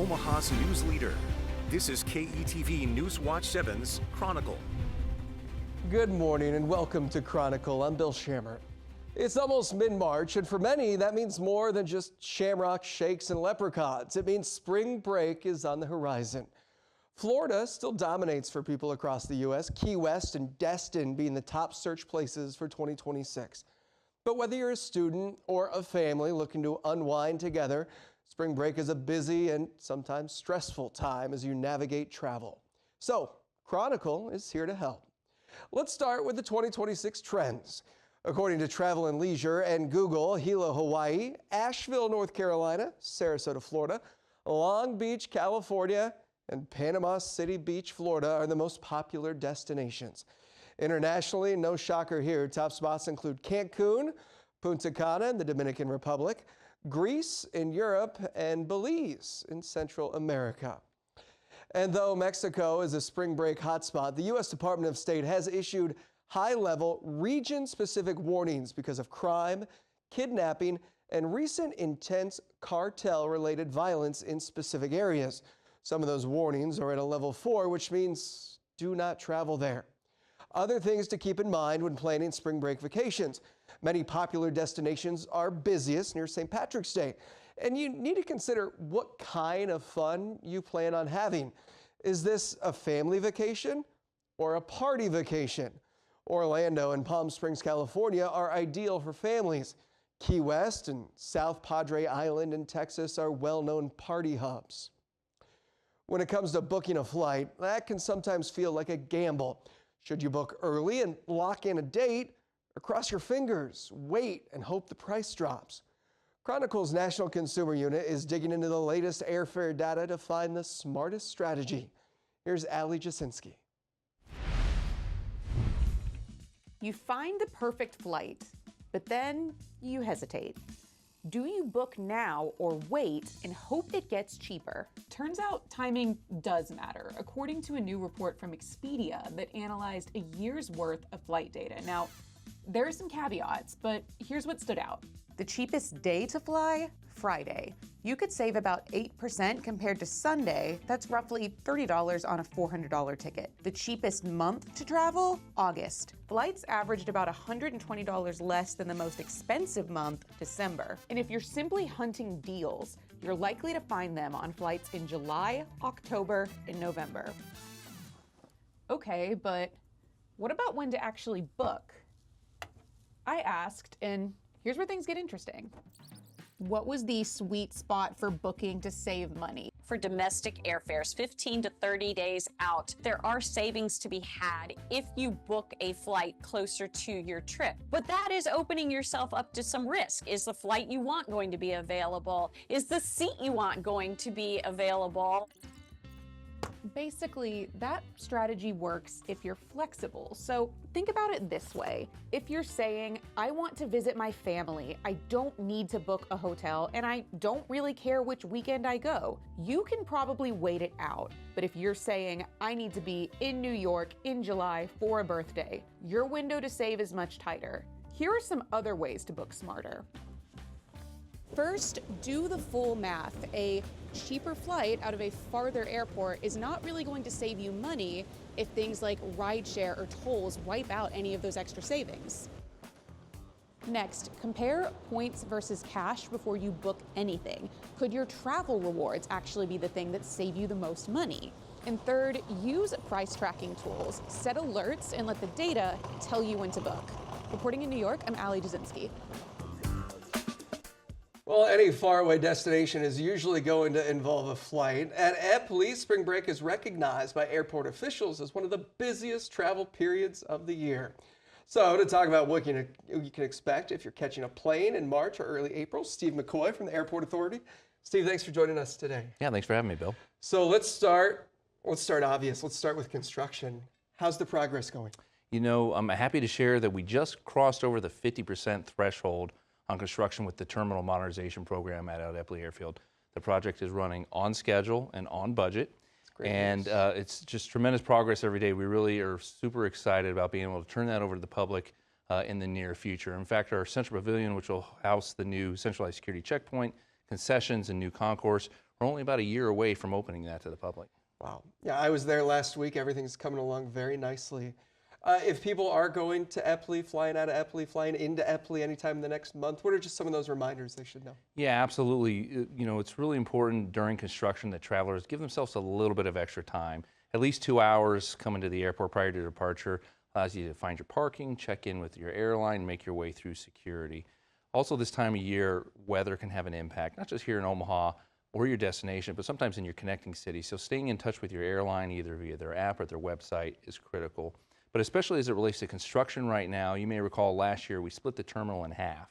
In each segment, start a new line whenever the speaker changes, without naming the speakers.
Omaha's news leader. This is KETV News Watch 7's Chronicle.
Good morning and welcome to Chronicle. I'm Bill Shammer. It's almost mid-March, and for many, that means more than just shamrock shakes and leprechauns. It means spring break is on the horizon. Florida still dominates for people across the U.S., Key West and Destin being the top search places for 2026. But whether you're a student or a family looking to unwind together, spring break is a busy and sometimes stressful time as you navigate travel. So, Chronicle is here to help. Let's start with the 2026 trends. According to Travel and Leisure and Google, Hilo, Hawaii, Asheville, North Carolina, Sarasota, Florida, Long Beach, California, and Panama City Beach, Florida are the most popular destinations. Internationally, no shocker here, top spots include Cancun, Punta Cana in the Dominican Republic, Greece in Europe, and Belize in Central America. And though Mexico is a spring break hotspot, the U.S. Department of State has issued high-level, region-specific warnings because of crime, kidnapping, and recent intense cartel-related violence in specific areas. Some of those warnings are at a level 4, which means do not travel there. Other things to keep in mind when planning spring break vacations. Many popular destinations are busiest near St. Patrick's Day, and you need to consider what kind of fun you plan on having. Is this a family vacation or a party vacation? Orlando and Palm Springs, California are ideal for families. Key West and South Padre Island in Texas are well-known party hubs. When it comes to booking a flight, that can sometimes feel like a gamble. Should you book early and lock in a date, or cross your fingers, wait, and hope the price drops? Chronicle's National Consumer Unit is digging into the latest airfare data to find the smartest strategy. Here's Ali Jasinski.
You find the perfect flight, but then you hesitate. Do you book now or wait and hope it gets cheaper?
Turns out timing does matter, according to a new report from Expedia that analyzed a year's worth of flight data. Now, there are some caveats, but here's what stood out.
The cheapest day to fly? Friday. You could save about 8% compared to Sunday. That's roughly $30 on a $400 ticket. The cheapest month to travel? August. Flights averaged about $120 less than the most expensive month, December.
And if you're simply hunting deals, you're likely to find them on flights in July, October, and November. Okay, but what about when to actually book? I asked, and here's where things get interesting. What was the sweet spot for booking to save money?
For domestic airfares, 15 to 30 days out, there are savings to be had if you book a flight closer to your trip. But that is opening yourself up to some risk. Is the flight you want going to be available? Is the seat you want going to be available?
Basically, that strategy works if you're flexible. So think about it this way. If you're saying, I want to visit my family, I don't need to book a hotel, and I don't really care which weekend I go, you can probably wait it out. But if you're saying, I need to be in New York in July for a birthday, your window to save is much tighter. Here are some other ways to book smarter. First, do the full math. A cheaper flight out of a farther airport is not really going to save you money if things like rideshare or tolls wipe out any of those extra savings. Next, compare points versus cash before you book anything. Could your travel rewards actually be the thing that save you the most money? And third, use price tracking tools. Set alerts and let the data tell you when to book. Reporting in New York, I'm Ali Jasinski.
Well, any faraway destination is usually going to involve a flight. At Eppley, spring break is recognized by airport officials as one of the busiest travel periods of the year. So to talk about what you can expect if you're catching a plane in March or early April, Steve McCoy from the Airport Authority. Steve, thanks for joining us today.
Yeah, thanks for having me, Bill.
So let's start obvious. Let's start with construction. How's the progress going?
You know, I'm happy to share that we just crossed over the 50% threshold on construction with the Terminal Modernization Program at Eppley Airfield. The project is running on schedule and on budget. And it's just tremendous progress every day. We really are super excited about being able to turn that over to the public in the near future. In fact, our Central Pavilion, which will house the new centralized security checkpoint, concessions and new concourse. We're only about a year away from opening that to the public.
Wow. Yeah, I was there last week. Everything's coming along very nicely. If people are going to Epley, flying out of Epley, flying into Epley anytime in the next month, what are just some of those reminders they should know?
Yeah, absolutely. It's really important during construction that travelers give themselves a little bit of extra time. At least 2 hours coming to the airport prior to departure allows you to find your parking, check in with your airline, make your way through security. Also, this time of year, weather can have an impact, not just here in Omaha or your destination, but sometimes in your connecting city. So staying in touch with your airline, either via their app or their website, is critical. But especially as it relates to construction right now, you may recall last year we split the terminal in half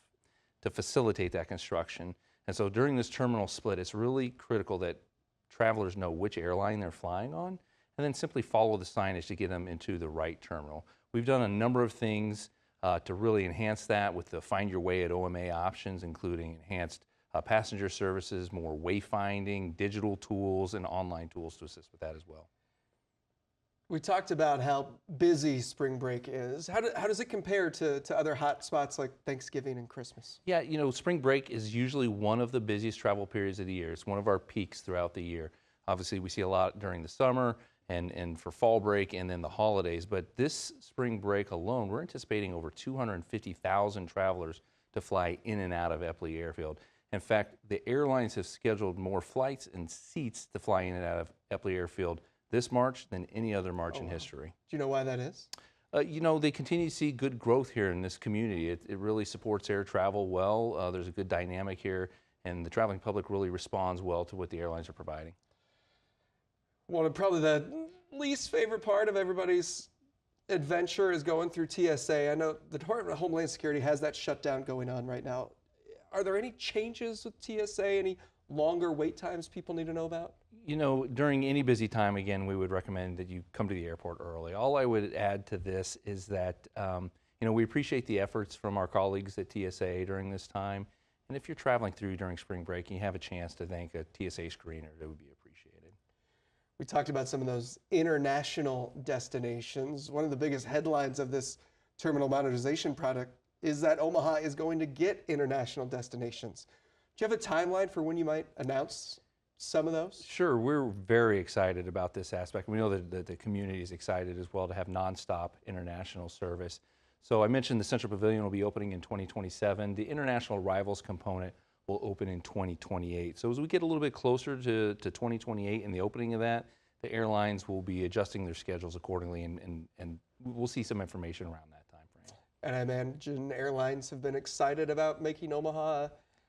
to facilitate that construction. And so during this terminal split, it's really critical that travelers know which airline they're flying on, and then simply follow the signage to get them into the right terminal. We've done a number of things to really enhance that with the Find Your Way at OMA options, including enhanced passenger services, more wayfinding, digital tools, and online tools to assist with that as well.
We talked about how busy spring break is. How does it compare to other hot spots like Thanksgiving and Christmas?
Yeah, spring break is usually one of the busiest travel periods of the year. It's one of our peaks throughout the year. Obviously, we see a lot during the summer and for fall break and then the holidays. But this spring break alone, we're anticipating over 250,000 travelers to fly in and out of Epley Airfield. In fact, the airlines have scheduled more flights and seats to fly in and out of Epley Airfield this March than any other March in history.
Do you know why that is?
They continue to see good growth here in this community. It really supports air travel well. There's a good dynamic here, and the traveling public really responds well to what the airlines are providing.
Well, probably the least favorite part of everybody's adventure is going through TSA. I know the Department of Homeland Security has that shutdown going on right now. Are there any changes with TSA, any longer wait times people need to know about?
During any busy time, again, we would recommend that you come to the airport early. All I would add to this is that, we appreciate the efforts from our colleagues at TSA during this time. And if you're traveling through during spring break and you have a chance to thank a TSA screener, that would be appreciated.
We talked about some of those international destinations. One of the biggest headlines of this terminal modernization project is that Omaha is going to get international destinations. Do you have a timeline for when you might announce some of those?
Sure, we're very excited about this aspect. We know that the community is excited as well to have nonstop international service. So I mentioned the Central Pavilion will be opening in 2027. The international arrivals component will open in 2028. So as we get a little bit closer to 2028 and the opening of that, the airlines will be adjusting their schedules accordingly, and we'll see some information around that time frame.
And I imagine airlines have been excited about making Omaha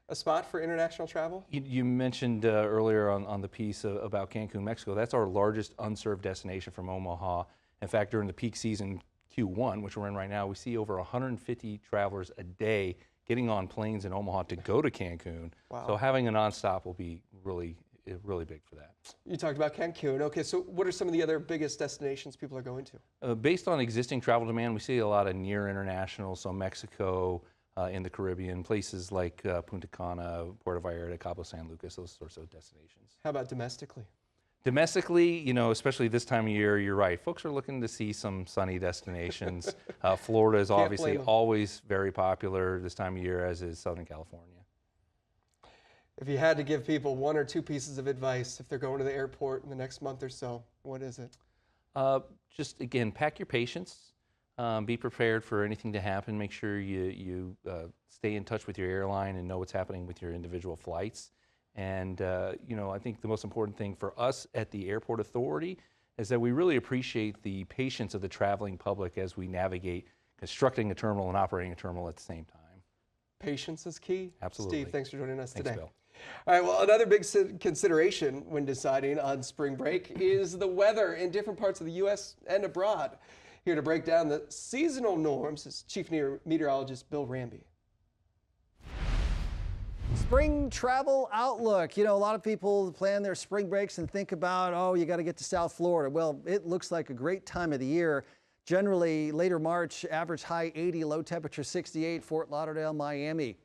a spot for international travel?
You mentioned earlier on the piece about Cancun, Mexico. That's our largest unserved destination from Omaha. In fact, during the peak season, Q1, which we're in right now, we see over 150 travelers a day getting on planes in Omaha to go to Cancun.
Wow.
So having a nonstop will be really big for that.
You talked about Cancun. Okay, so what are some of the other biggest destinations people are going to?
Based on existing travel demand, we see a lot of near international, so Mexico, in the Caribbean, places like Punta Cana, Puerto Vallarta, Cabo San Lucas, those sorts of destinations.
How about domestically?
Domestically, especially this time of year, you're right. Folks are looking to see some sunny destinations. Florida is obviously always very popular this time of year, as is Southern California.
If you had to give people one or two pieces of advice if they're going to the airport in the next month or so, what is it?
Just, again, pack your patience. Be prepared for anything to happen. Make sure you stay in touch with your airline and know what's happening with your individual flights. And, I think the most important thing for us at the Airport Authority is that we really appreciate the patience of the traveling public as we navigate constructing a terminal and operating a terminal at the same time.
Patience is key.
Absolutely.
Steve, thanks for joining us
Thanks,
today.
Bill.
All right, well, another big consideration when deciding on spring break is the weather in different parts of the U.S. and abroad. Here to break down the seasonal norms is Chief Meteorologist Bill Ramby.
Spring travel outlook. A lot of people plan their spring breaks and think about, oh, you got to get to South Florida. Well, it looks like a great time of the year. Generally, later March, average high 80, low temperature 68, Fort Lauderdale, Miami.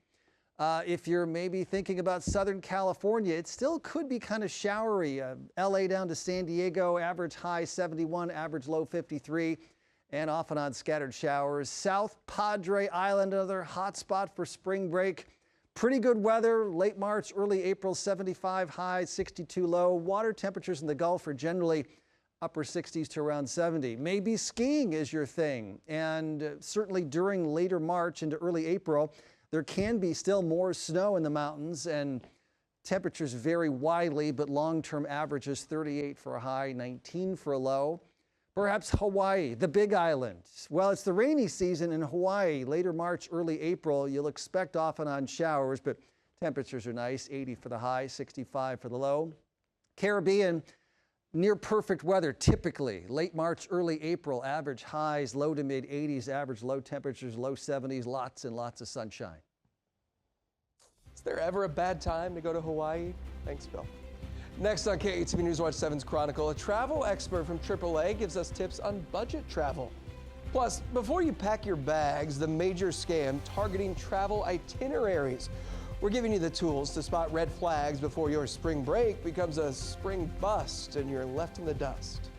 If you're maybe thinking about Southern California, it still could be kind of showery. LA down to San Diego, average high 71, average low 53, and off and on scattered showers. South Padre Island, another hot spot for spring break. Pretty good weather, late March, early April, 75 high, 62 low. Water temperatures in the Gulf are generally upper 60s to around 70. Maybe skiing is your thing. And certainly during later March into early April, there can be still more snow in the mountains, and temperatures vary widely, but long-term averages 38 for a high, 19 for a low. Perhaps Hawaii, the Big Island. Well, it's the rainy season in Hawaii. Later March, early April, you'll expect off and on showers, but temperatures are nice, 80 for the high, 65 for the low. Caribbean, near perfect weather typically. Late March, early April, average highs, low to mid 80s, average low temperatures, low 70s, lots and lots of sunshine.
Is there ever a bad time to go to Hawaii? Thanks, Bill. Next on KETV News Watch 7's Chronicle, a travel expert from AAA gives us tips on budget travel. Plus, before you pack your bags, the major scam targeting travel itineraries. We're giving you the tools to spot red flags before your spring break becomes a spring bust and you're left in the dust.